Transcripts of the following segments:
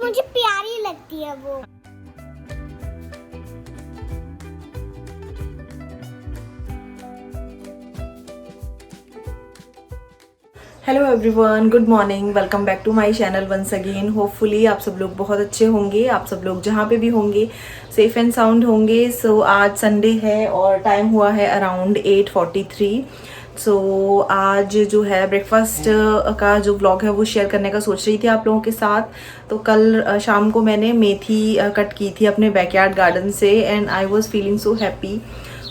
मुझे प्यारी लगती है वो। Hello everyone, good morning, welcome back to my channel once again. Hopefully आप सब लोग बहुत अच्छे होंगे। आप सब लोग जहाँ पे भी होंगे सेफ एंड साउंड होंगे। सो आज संडे है और टाइम हुआ है अराउंड 8:43। सो आज जो है ब्रेकफास्ट का जो व्लॉग है वो शेयर करने का सोच रही थी आप लोगों के साथ। तो कल शाम को मैंने मेथी कट की थी अपने बैकयार्ड गार्डन से and I was feeling so happy.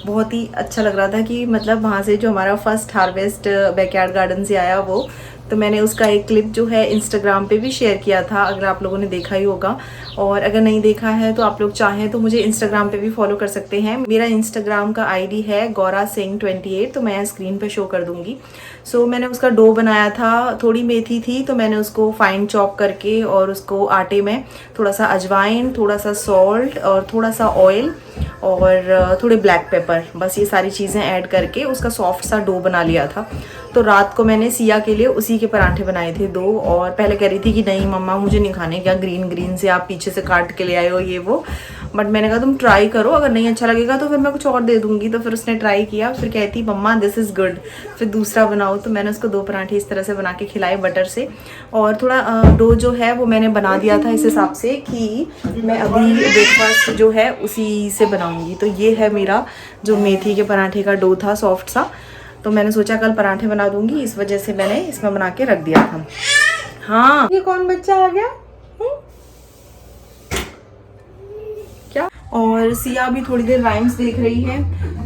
बहुत ही अच्छा लग रहा था कि मतलब वहाँ से जो हमारा फर्स्ट हार्वेस्ट बैकयार्ड गार्डन से आया वो, तो मैंने उसका एक क्लिप जो है इंस्टाग्राम पे भी शेयर किया था, अगर आप लोगों ने देखा ही होगा। और अगर नहीं देखा है तो आप लोग चाहें तो मुझे इंस्टाग्राम पे भी फॉलो कर सकते हैं। मेरा इंस्टाग्राम का आईडी है गौरा सिंह 28, तो मैं स्क्रीन पे शो कर दूंगी। सो मैंने उसका डो बनाया था, थोड़ी मेथी थी तो मैंने उसको फाइन चॉप करके और उसको आटे में थोड़ा सा अजवाइन, थोड़ा सा सॉल्ट और थोड़ा सा ऑयल और थोड़े ब्लैक पेपर, बस ये सारी चीज़ें ऐड करके उसका सॉफ्ट सा डो बना लिया था। तो रात को मैंने सिया के लिए उसी के पराठे बनाए थे 2। और पहले कह रही थी कि नहीं मम्मा मुझे नहीं खाने, क्या ग्रीन ग्रीन से आप पीछे से काट के ले आए हो ये वो। बट मैंने कहा तुम ट्राई करो, अगर नहीं अच्छा लगेगा तो फिर मैं कुछ और दे दूँगी। तो फिर उसने ट्राई किया, फिर कहती मम्मा दिस इज़ गुड, फिर दूसरा बनाओ। तो मैंने उसको 2 पराठे इस तरह से बना के खिलाए बटर से। और थोड़ा डो जो है वो मैंने बना दिया था इस हिसाब से कि मैं अभी ब्रेकफास्ट जो है उसी से बनाऊँगी। तो ये है मेरा जो मेथी के पराठे का डो था सॉफ्ट सा। तो मैंने सोचा कल पराठे बना दूंगी, इस वजह से मैंने इसमें बना के रख दिया था। हाँ, ये कौन बच्चा आ गया? क्या? और सिया भी थोड़ी देर राइम्स देख रही है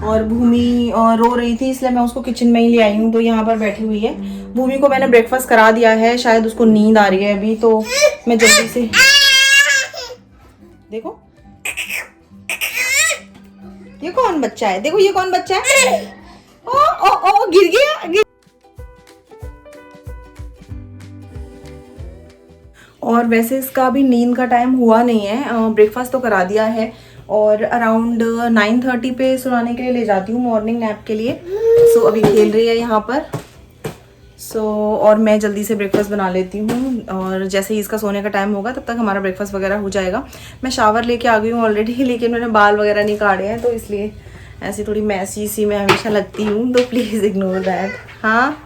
और भूमि रो रही थी, इसलिए मैं उसको किचन में ही ले आई हूँ। तो यहाँ पर बैठी हुई है। भूमि को मैंने ब्रेकफास्ट करा दिया है, शायद उसको नींद आ रही है अभी, तो मैं जल्दी से देखो ये कौन बच्चा है, देखो ये कौन बच्चा है। ओ ओ ओ गिर गया। और वैसे इसका अभी नींद का टाइम हुआ नहीं है, ब्रेकफास्ट तो करा दिया है और अराउंड 9:30 पे सुलाने के लिए ले जाती हूँ मॉर्निंग नैप के लिए। सो अभी खेल रही है यहाँ पर। और मैं जल्दी से ब्रेकफास्ट बना लेती हूँ और जैसे ही इसका सोने का टाइम होगा तब तक हमारा ब्रेकफास्ट वगैरह हो जाएगा। मैं शावर लेके आ गई हूँ ऑलरेडी, लेकिन मैंने बाल वगैरह नहीं काटे हैं, तो इसलिए ऐसी थोड़ी मैसी सी मैं हमेशा लगती हूँ, तो प्लीज़ इग्नोर दैट। हाँ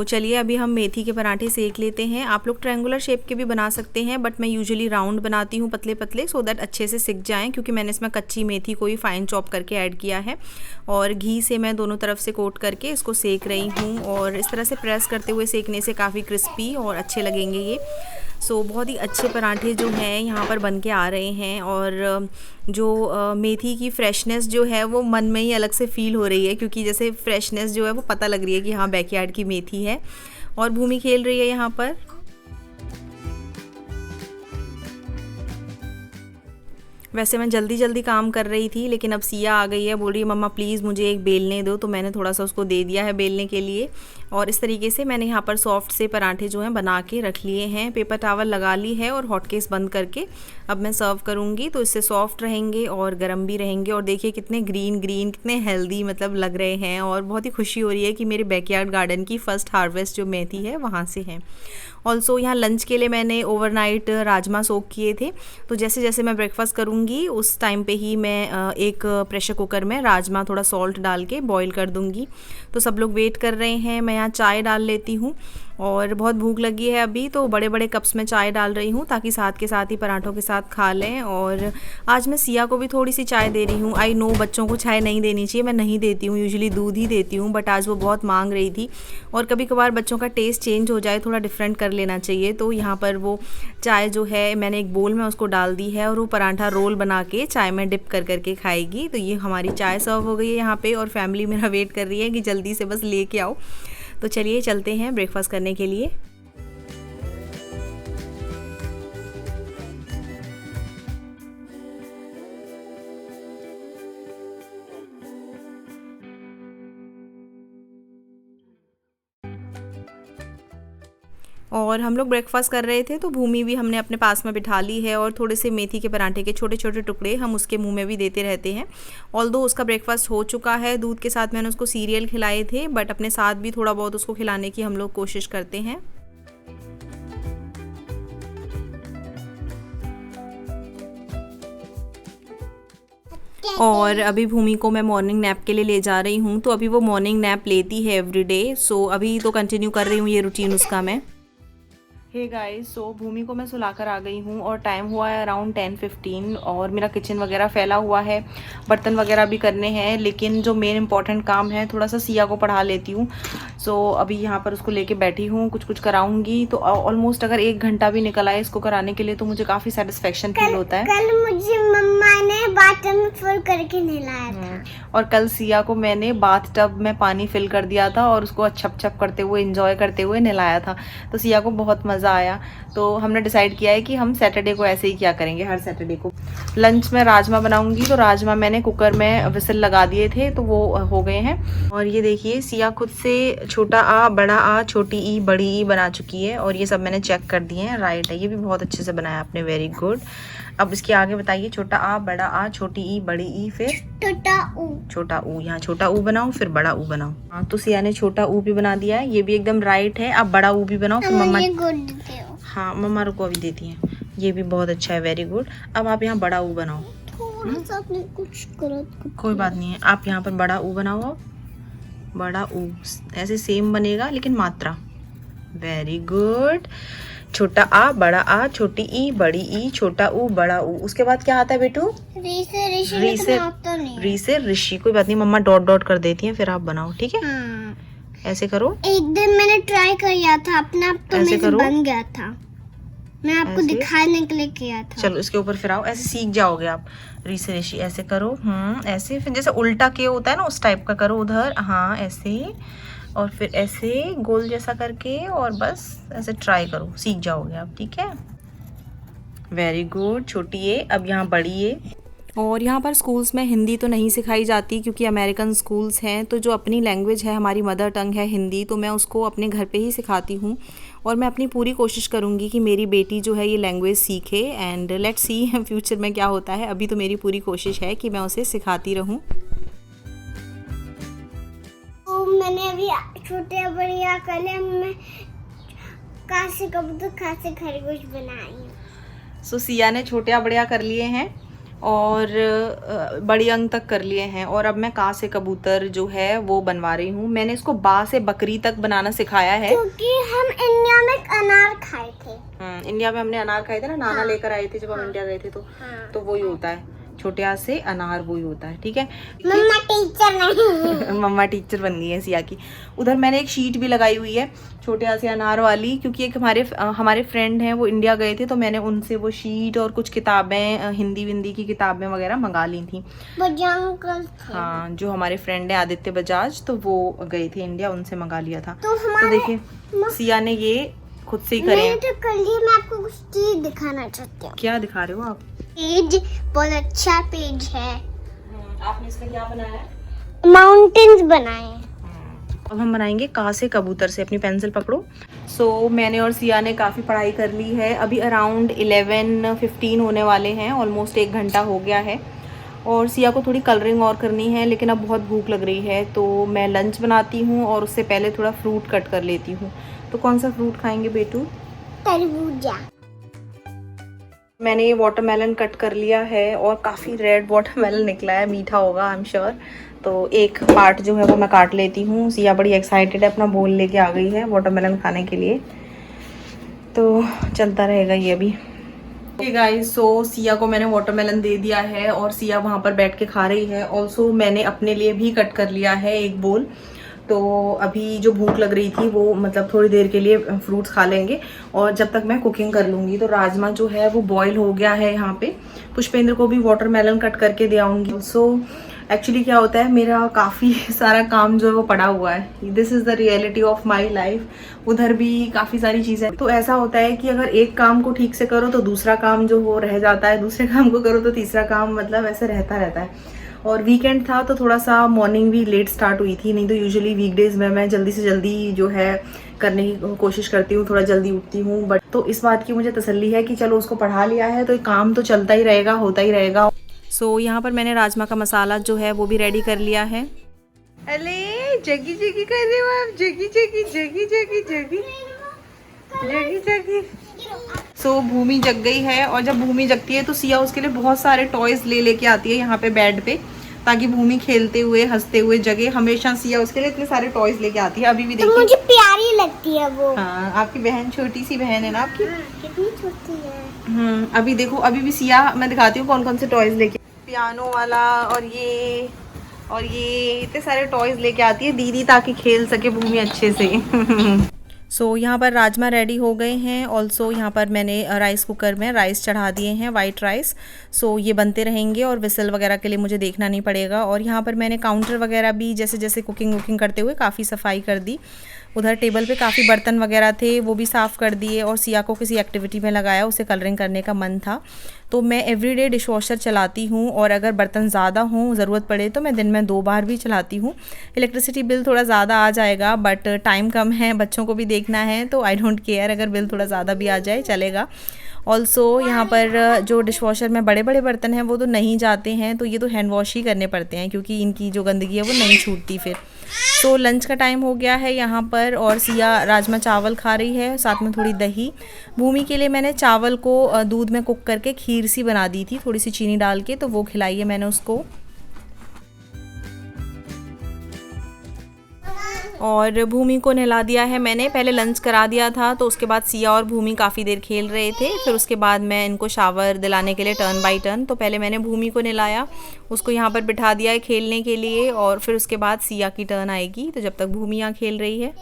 चलिए अभी हम मेथी के पराठे सेक लेते हैं। आप लोग ट्रायंगुलर शेप के भी बना सकते हैं, बट मैं यूजुअली राउंड बनाती हूँ पतले पतले, सो दैट अच्छे से सिक जाएं, क्योंकि मैंने इसमें कच्ची मेथी को ही फाइन चॉप करके ऐड किया है। और घी से मैं दोनों तरफ से कोट करके इसको सेक रही हूँ और इस तरह से प्रेस करते हुए सेकने से काफ़ी क्रिस्पी और अच्छे लगेंगे ये। बहुत ही अच्छे पराठे जो हैं यहाँ पर बन के आ रहे हैं और जो मेथी की फ्रेशनेस जो है वो मन में ही अलग से फ़ील हो रही है, क्योंकि जैसे फ्रेशनेस जो है वो पता लग रही है कि हाँ बैकयार्ड की मेथी है। और भूमि खेल रही है यहाँ पर। वैसे मैं जल्दी जल्दी काम कर रही थी, लेकिन अब सिया आ गई है, बोल रही है मम्मा प्लीज़ मुझे एक बेलने दो, तो मैंने थोड़ा सा उसको दे दिया है बेलने के लिए। और इस तरीके से मैंने यहाँ पर सॉफ्ट से पराठे जो हैं बना के रख लिए हैं। पेपर टावल लगा ली है और हॉटकेस बंद करके अब मैं सर्व करूँगी, तो इससे सॉफ्ट रहेंगे और गर्म भी रहेंगे। और देखिए कितने ग्रीन ग्रीन, कितने हेल्दी मतलब लग रहे हैं और बहुत ही खुशी हो रही है कि मेरे बैकयार्ड गार्डन की फ़र्स्ट हार्वेस्ट जो मेथी है वहाँ से है। ऑल्सो यहाँ लंच के लिए मैंने ओवरनाइट राजमा सोक किए थे, तो जैसे जैसे मैं ब्रेकफास्ट करूँगी उस टाइम पे ही मैं एक प्रेशर कुकर में राजमा थोड़ा सॉल्ट डाल के बॉईल कर दूँगी। तो सब लोग वेट कर रहे हैं, मैं यहाँ चाय डाल लेती हूँ। और बहुत भूख लगी है अभी, तो बड़े बड़े कप्स में चाय डाल रही हूँ ताकि साथ के साथ ही पराठों के साथ खा लें। और आज मैं सिया को भी थोड़ी सी चाय दे रही हूँ। आई नो बच्चों को चाय नहीं देनी चाहिए, मैं नहीं देती हूँ, यूजुअली दूध ही देती हूँ, बट आज वो बहुत मांग रही थी। और कभी कभार बच्चों का टेस्ट चेंज हो जाए, थोड़ा डिफरेंट कर लेना चाहिए। तो यहाँ पर वो चाय जो है मैंने एक बोल में उसको डाल दी है और वो पराठा रोल बना के चाय में डिप कर करके खाएगी। तो ये हमारी चाय सर्व हो गई है यहाँ पे, और फैमिली मेरा वेट कर रही है कि जल्दी से बस लेके आओ। तो चलिए चलते हैं ब्रेकफास्ट करने के लिए। और हम लोग ब्रेकफास्ट कर रहे थे तो भूमि भी हमने अपने पास में बिठा ली है, और थोड़े से मेथी के पराठे के छोटे छोटे टुकड़े हम उसके मुंह में भी देते रहते हैं। ऑल्दो उसका ब्रेकफास्ट हो चुका है, दूध के साथ मैंने उसको सीरियल खिलाए थे, बट अपने साथ भी थोड़ा बहुत उसको खिलाने की हम लोग कोशिश करते हैं। और अभी भूमि को मैं मॉर्निंग नैप के लिए ले जा रही हूँ, तो अभी वो मॉर्निंग नैप लेती है एवरीडे। सो अभी तो कंटिन्यू कर रही हूँ ये रूटीन उसका मैं। हे गाइस, सो भूमि को मैं सुलाकर आ गई हूँ और टाइम हुआ है अराउंड 10:15, और मेरा किचन वगैरह फैला हुआ है, बर्तन वगैरह भी करने हैं, लेकिन जो मेन इंपॉर्टेंट काम है थोड़ा सा सिया को पढ़ा लेती हूँ। सो अभी यहाँ पर उसको लेके बैठी हूँ, कुछ कुछ कराऊंगी। तो ऑलमोस्ट अगर 1 घंटा भी निकला है इसको कराने के लिए तो मुझे काफ़ी सेटिस्फेक्शन फील होता है। कल मुझे मम्मा ने बाथ में फुल करके नहलाया था, और कल सिया को मैंने बाथ टब में पानी फिल कर दिया था और उसको छप छप करते हुए एंजॉय करते हुए नहलाया था। तो सिया को बहुत मज़ा आया। तो हमने डिसाइड किया है कि हम सैटरडे को ऐसे ही क्या करेंगे, हर सैटरडे को। लंच में राजमा बनाऊंगी, तो राजमा मैंने कुकर में विसल लगा दिए थे तो वो हो गए हैं। और ये देखिए सिया खुद से छोटा आ, बड़ा आ, छोटी ई, बड़ी ई बना चुकी है, और ये सब मैंने चेक कर दिए हैं, राइट है। ये भी बहुत अच्छे से बनाया आपने, वेरी गुड। अब इसके आगे बताइए, छोटा आ, बड़ा आ, छोटी ई, बड़ी ई, फिर छोटा ऊ। यहाँ छोटा ऊ बनाओ फिर बड़ा ऊ बनाओ। हाँ, तो सिया ने छोटा ऊ भी बना दिया है, ये भी एकदम राइट है। अब बड़ा ऊ भी बनाओ फिर मम्मा। हाँ मम्मा रुको अभी देती हैं। ये भी बहुत अच्छा है, वेरी गुड। अब आप यहाँ बड़ा ऊ बनाओ। कुछ कोई बात नहीं है, आप यहाँ पर बड़ा ऊ बनाओ। अब बड़ा ऊ ऐसे सेम बनेगा लेकिन मात्रा। Very good. छोटा आ, बड़ा आ, छोटी ई, बड़ी ई, छोटा ऊ, बड़ा ऊ। उसके बाद क्या आता है बेटू? री से ऋषि। कोई बात नहीं, मम्मा डॉट डॉट कर देती हैं, फिर आप बनाओ, ठीक है? हाँ। ऐसे करो। एक दिन मैंने ट्राई किया था, अपना आप तो मेरे से बन गया था, मैं आपको दिखाने के लिए किया था। चलो इसके ऊपर फिर आओ, ऐसे सीख जाओगे आप। री से ऋषि ऐसे करो, ऐसे, फिर जैसे उल्टा के होता है ना उस टाइप का करो उधर, हाँ ऐसे, और फिर ऐसे गोल जैसा करके, और बस ऐसे ट्राई करो, सीख जाओगे आप, ठीक है? Very good. छोटी ए, अब यहाँ बड़ी ए। और यहाँ पर स्कूल्स में हिंदी तो नहीं सिखाई जाती क्योंकि अमेरिकन स्कूल्स हैं, तो जो अपनी लैंग्वेज है, हमारी मदर टंग है हिंदी, तो मैं उसको अपने घर पे ही सिखाती हूँ। और मैं अपनी पूरी कोशिश करूँगी कि मेरी बेटी जो है ये लैंग्वेज सीखे, एंड लेट्स सी फ्यूचर में क्या होता है। अभी तो मेरी पूरी कोशिश है कि मैं उसे सिखाती रहूँ। तो मैंने अभी छोटे बढ़िया कलम में कासे कबूतर खासे खरगोश बनाई। सो सिया ने छोटे बढ़िया कर लिए हैं और बड़ी अंक तक कर लिए हैं, और अब मैं का से कबूतर जो है वो बनवा रही हूँ। मैंने इसको बा से बकरी तक बनाना सिखाया है क्योंकि हम इंडिया में अनार खाए थे। इंडिया में हमने अनार खाए थे ना, नाना लेकर आए थे जब हम इंडिया गए थे, तो वही होता है, छोटे आ से अनार वही होता है, ठीक है? मम्मा टीचर नहीं मम्मा टीचर बन गई है सिया की। उधर मैंने एक शीट भी लगाई हुई है छोटे आ से अनार वाली, क्योंकि एक हमारे फ्रेंड हैं वो इंडिया गए थे, तो मैंने उनसे वो शीट और कुछ किताबें, हिंदी की किताबें वगैरह मंगा ली थी। हाँ, जो हमारे फ्रेंड है आदित्य बजाज, तो वो गए थे इंडिया, उनसे मंगा लिया था। तो देखिए सिया ने ये खुद से ही करे। तो कल ही मैं आपको कुछ चीज दिखाना चाहती हूँ। क्या दिखा रहे हो आप? पेज बहुत अच्छा पेज है। आपने इसमें क्या बनाया है? माउंटेन्स बनाए। अब हम बनाएंगे का से कबूतर से। अपनी पेंसिल पकड़ो। सो मैंने और सिया ने काफ़ी पढ़ाई कर ली है। अभी अराउंड 11:15 होने वाले हैं, ऑलमोस्ट 1 घंटा हो गया है। और सिया को थोड़ी कलरिंग और करनी है, लेकिन अब बहुत भूख लग रही है, तो मैं लंच बनाती हूँ और उससे पहले थोड़ा फ्रूट कट कर लेती हूँ। तो कौन सा फ्रूट खाएंगे बेटू? तरबूजा। मैंने ये वाटरमेलन कट कर लिया है और काफ़ी रेड वाटरमेलन निकला है, मीठा होगा आई एम श्योर। तो एक पार्ट जो है वो मैं काट लेती हूँ। सिया बड़ी एक्साइटेड है, अपना बोल लेके आ गई है वाटरमेलन खाने के लिए, तो चलता रहेगा ये अभी। ओके गाइस, सो सिया को मैंने वाटरमेलन दे दिया है और सिया वहाँ पर बैठ के खा रही है। ऑल्सो मैंने अपने लिए भी कट कर लिया है एक बोल। तो अभी जो भूख लग रही थी वो मतलब थोड़ी देर के लिए फ्रूट्स खा लेंगे और जब तक मैं कुकिंग कर लूँगी। तो राजमा जो है वो बॉईल हो गया है यहाँ पे। पुष्पेंद्र को भी वाटरमेलन कट करके दे आऊँगी। सो एक्चुअली क्या होता है, मेरा काफ़ी सारा काम जो है वो पड़ा हुआ है। This is the reality of my life. उधर भी काफ़ी सारी चीज़ें, तो ऐसा होता है कि अगर एक काम को ठीक से करो तो दूसरा काम जो वो रह जाता है, दूसरे काम को करो तो तीसरा काम, मतलब ऐसे रहता है। और वीकेंड था तो थोड़ा सा मॉर्निंग भी लेट स्टार्ट हुई थी, नहीं तो यूजुअली वीकडेज में मैं जल्दी से जल्दी जो है करने की कोशिश करती हूँ, थोड़ा जल्दी उठती हूँ। बट तो इस बात की मुझे तसल्ली है कि चलो उसको पढ़ा लिया है तो काम तो चलता ही रहेगा, होता ही रहेगा। सो यहाँ पर मैंने राजमा का मसाला जो है वो भी रेडी कर लिया है। अरे जगी जगी कर रहे हो आप, जगी जगी जगी जगी जगी जगी जगी। सो भूमि जग गई है और जब भूमि जगती है तो सिया उसके लिए बहुत सारे टॉयज लेके आती है यहाँ पे बेड पे, ताकि भूमि खेलते हुए हंसते हुए जगे। हमेशा सिया उसके लिए इतने सारे टॉयज लेके आती है। अभी भी देखिए, तो मुझे प्यारी लगती है वो। हाँ, आपकी बहन छोटी सी बहन है ना आपकी? कितनी छोटी है। अभी देखो, अभी भी सिया, मैं दिखाती हूँ कौन कौन से टॉयज लेके, पियानो वाला और ये इतने सारे टॉयज लेके आती है दीदी, ताकि खेल सके भूमि अच्छे से। सो यहाँ पर राजमा रेडी हो गए हैं। ऑल्सो यहाँ पर मैंने राइस कुकर में राइस चढ़ा दिए हैं, वाइट राइस। सो ये बनते रहेंगे और विसल वगैरह के लिए मुझे देखना नहीं पड़ेगा। और यहाँ पर मैंने काउंटर वगैरह भी जैसे जैसे कुकिंग वुकिंग करते हुए काफ़ी सफाई कर दी। उधर टेबल पे काफ़ी बर्तन वगैरह थे, वो भी साफ़ कर दिए। और सिया को किसी एक्टिविटी में लगाया, उसे कलरिंग करने का मन था। तो मैं एवरीडे डिश वॉशर चलाती हूँ और अगर बर्तन ज़्यादा हों, ज़रूरत पड़े तो मैं दिन में 2 बार भी चलाती हूँ। इलेक्ट्रिसिटी बिल थोड़ा ज़्यादा आ जाएगा, बट टाइम कम है, बच्चों को भी देखना है, तो आई डोंट केयर अगर बिल थोड़ा ज़्यादा भी आ जाए, चलेगा। ऑल्सो यहाँ पर जो डिश वॉशर में बड़े बड़े बर्तन हैं वो तो नहीं जाते हैं, तो ये तो हैंड वॉश ही करने पड़ते हैं, क्योंकि इनकी जो गंदगी है वो नहीं छूटती फिर। तो लंच का टाइम हो गया है यहाँ पर और सिया राजमा चावल खा रही है, साथ में थोड़ी दही। भूमि के लिए मैंने चावल को दूध में कुक करके खीर सी बना दी थी, थोड़ी सी चीनी डाल के, तो वो खिलाई है मैंने उसको। और भूमि को नहला दिया है मैंने, पहले लंच करा दिया था, तो उसके बाद सिया और भूमि काफ़ी देर खेल रहे थे। फिर उसके बाद मैं इनको शावर दिलाने के लिए टर्न बाय टर्न, तो पहले मैंने भूमि को नहलाया, उसको यहाँ पर बिठा दिया है खेलने के लिए, और फिर उसके बाद सिया की टर्न आएगी, तो जब तक भूमि यहाँ खेल रही है।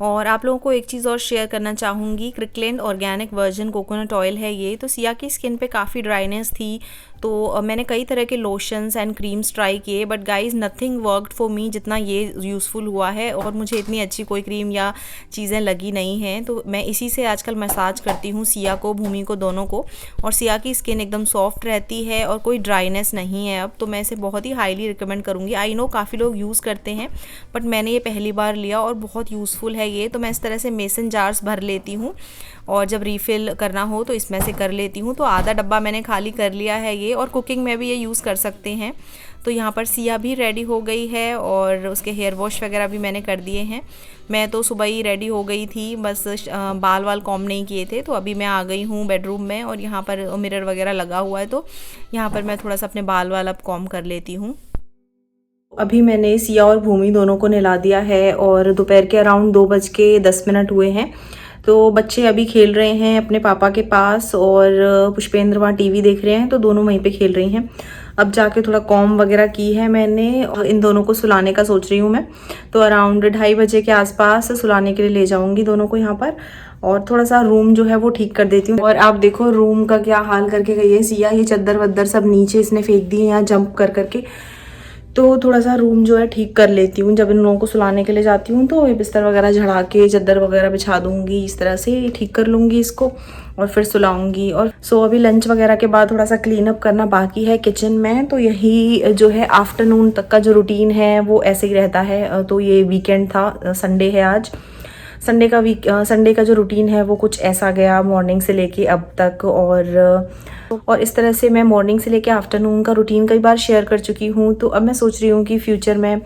और आप लोगों को एक चीज़ और शेयर करना चाहूँगी, क्रिकलैंड ऑर्गेनिक वर्जिन कोकोनट ऑयल है ये। तो सिया की स्किन पे काफ़ी ड्राइनेस थी, तो मैंने कई तरह के लोशंस एंड क्रीम्स ट्राई किए, but guys nothing worked for me जितना ये यूज़फुल हुआ है। और मुझे इतनी अच्छी कोई क्रीम या चीज़ें लगी नहीं हैं, तो मैं इसी से आजकल मसाज करती हूँ सिया को, भूमि को, दोनों को। और सिया की स्किन एकदम सॉफ्ट रहती है और कोई ड्राइनेस नहीं है अब, तो मैं इसे बहुत ही हाईली रिकमेंड करूँगी। आई नो काफ़ी लोग यूज़ करते हैं, बट मैंने ये पहली बार लिया और बहुत यूज़फुल है ये। तो मैं इस तरह से मेसन जार्स भर लेती हूँ और जब रीफ़िल करना हो तो इसमें से कर लेती हूँ। तो आधा डब्बा मैंने खाली कर लिया है ये, और कुकिंग में भी ये यूज़ कर सकते हैं। तो यहाँ पर सिया भी रेडी हो गई है और उसके हेयर वॉश वगैरह भी मैंने कर दिए हैं। मैं तो सुबह ही रेडी हो गई थी, बस बाल वाल कॉम्ब नहीं किए थे। तो अभी मैं आ गई हूँ बेडरूम में और यहाँ पर मिरर वगैरह लगा हुआ है, तो यहाँ पर मैं थोड़ा सा अपने बाल वाल अब कॉम्ब कर लेती हूँ। अभी मैंने सिया और भूमि दोनों को नहला दिया है और दोपहर के अराउंड 2:10 हुए हैं। तो बच्चे अभी खेल रहे हैं अपने पापा के पास और पुष्पेंद्र वहाँ टीवी देख रहे हैं, तो दोनों वहीं पे खेल रही हैं। अब जाके थोड़ा कॉम वगैरह की है मैंने और इन दोनों को सुलाने का सोच रही हूँ मैं। तो अराउंड 2:30 बजे के आसपास सुलाने के लिए ले जाऊँगी दोनों को यहाँ पर, और थोड़ा सा रूम जो है वो ठीक कर देती हूँ। और आप देखो रूम का क्या हाल करके गई है सिया, ये चद्दर वद्दर सब नीचे इसने फेंक दिए यहाँ जंप कर करके। तो थोड़ा सा रूम जो है ठीक कर लेती हूँ, जब इन लोगों को सुलाने के लिए जाती हूँ तो ये बिस्तर वगैरह झड़ा के चद्दर वगैरह बिछा दूँगी, इस तरह से ठीक कर लूँगी इसको और फिर सुलाऊँगी। और सो अभी लंच वगैरह के बाद थोड़ा सा क्लीन अप करना बाकी है किचन में, तो यही जो है आफ्टरनून तक का जो रूटीन है वो ऐसे ही रहता है। तो ये वीकेंड था, संडे है आज। संडे का जो रूटीन है वो कुछ ऐसा गया मॉर्निंग से लेके अब तक। और इस तरह से मैं मॉर्निंग से लेके आफ्टरनून का रूटीन कई बार शेयर कर चुकी हूँ। तो अब मैं सोच रही हूँ कि फ्यूचर में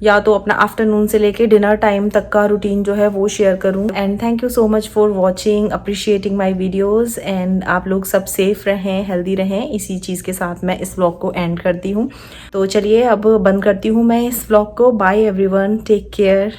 या तो अपना आफ्टरनून से लेके डिनर टाइम तक का रूटीन जो है वो शेयर करूँ। And thank you so much for watching, appreciating my videos. And आप लोग सब सेफ रहें, हेल्दी रहें, इसी चीज़ के साथ मैं इस व्लॉग को एंड करती हूँ। तो चलिए अब बंद करती हूँ मैं इस व्लॉग को। Bye everyone, take care.